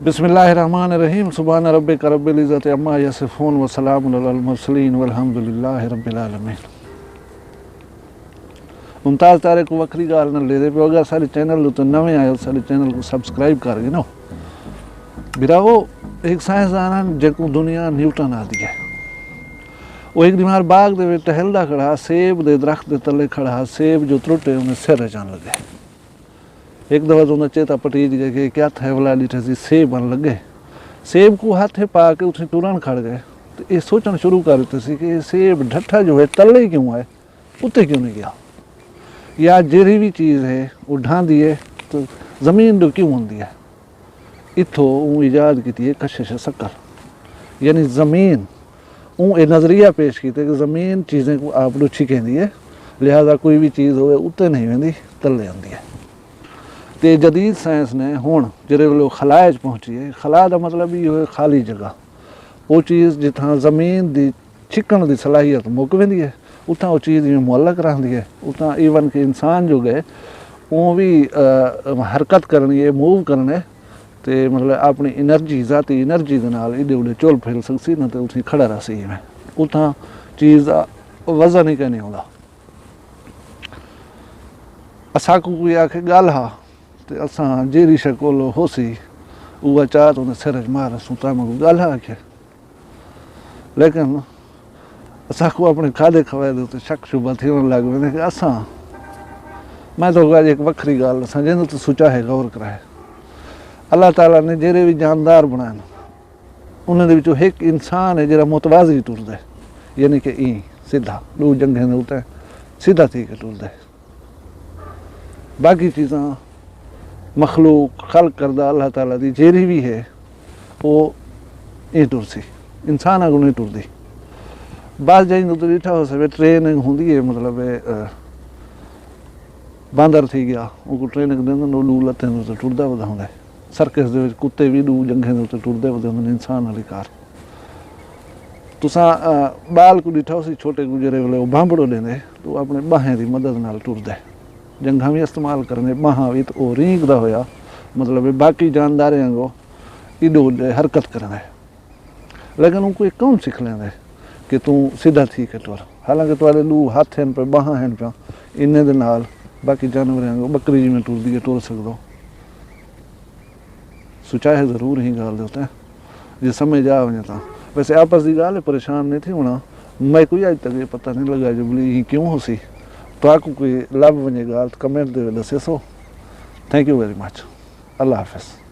बिस्मिल्लाहिर्रहमानिर्रहीम सुभान रब्बिक रब्बिल इज़्ज़ति अम्मा यसिफ़ून व सलामुन अलल मुरसलीन वल्हम्दुलिल्लाहि रब्बिल आलमीन। मुमताज़ तारे को वक्री गाल न ले दे पे अगर सारे चैनल तो नवे आयो सारे चैनल को सब्सक्राइब कर गिनो। बिराओ एक साइंसदान जेको दुनिया न्यूटन आदि है वो एक दिमार बाग दे टहलदा खड़ा सेब दे दरख्त दे तले खड़ा सेब जो त्रुटे उन्हें सिर अचान लगे। एक दफ़ा तो चेता पटीज गए कि क्या थे वाला ॾिठे सेब बन लगे सेब को हाथे पा के उसे तुरंत खड़ गए तो ये सोचना शुरू कर देते कि सेब ढट्ठा जो है तले क्यों है उत्ते क्यों नहीं गया या जेरी भी चीज़ है वो ढांदी है तो ज़मीन जो क्यों होंगी है इथों ईजाद की कशिश शक्ल यानी ज़मीन ये नज़रिया पेश किया कि ज़मीन चीज़ें को आप लुच्छी कहती है लिहाजा कोई भी चीज़ हो उत्ते नहीं वेंदी तले आती है। तो जदीद साइंस ने हुण जिहड़े वेले खलाए च पहुंची है खला का मतलब ये है खाली जगह वो चीज़ जिथा ज़मीन की छिकण की सलाहियत मुक वेंदी है उतना वो चीज़ जिवें मुअल्लक रहंदी है उतना ईवन कि इंसान जो गए वो भी हरकत करनी है मूव करना है तो मतलब अपनी एनर्जी ज़ाती एनर्जी के नाल एडे उडे चुल फिर सकसी ना तो उसे खड़ा रह सी में उतना चीज़ वजन ही कहने होगा। असा को कोई आखे गाल हा तो असां जेरी शकोल होसी उहा चाह तो उन्हें सिर मार सुता में गाल आखे लेकिन असा को अपने खाधे खवाए दे तो शक शुबा थी लग वेंदे कि असां मैं तो अज एक वक्री गाल असां जिन तो सोचा है गौर कराए अल्लाह ताला ने जेरे भी जानदार बनाए उन्होंने विचों एक इंसान है जरा मुतवाजी टुरदा यानी कि ई सीधा दो जंघे दे उत्ते सीधा थी के टुरदा बाकी चीज़ां मखलूक खल करदा अल्लाह ताला दी जेरी भी है वो ये टुरसी इंसान अगों नहीं टुरदी बस जाई तो डिठा हो सके ट्रेनिंग होंदी है मतलब बांदर थी गया वो ट्रेनिंग देंदे लू लत्तें तो टुरदा वधा हुंदा सर्कस दे विच कुत्ते भी दो जंघे दे उत्ते टुरदे वधे हुंदे इंसान वाली कार तुसां बाल को डिठा सी छोटे गुजरे वेले वो बांभड़ो देंदे तो अपने बाहें की मदद नाल टुरदे जंघा भी इस्तेमाल करने बाहां भी तो रींगदा होया मतलब बाकी जानदारें को इडो हरकत करना है लेकिन उनको एक कौन सीख लेंदे कि तू सीधा थी के टुर हालांकि तुम्हारे लू हाथ हैं पे बाहां हैं पे इन्ने दे नाल बाकी जानवरें को बकरी जी में टुरदी है टुर सकदो सोचा है ज़रूर ही गाल देते हैं जो समझ आ वने तो वैसे आपस की गाल परेशान नहीं थी होना मैं कोई अज तक ये पता नहीं लगा जो बोली क्यों हो सी तो आपको कोई लाभ वने गाल कमेंट दे दसे सो थैंक यू वेरी मच अल्लाह हाफिज़।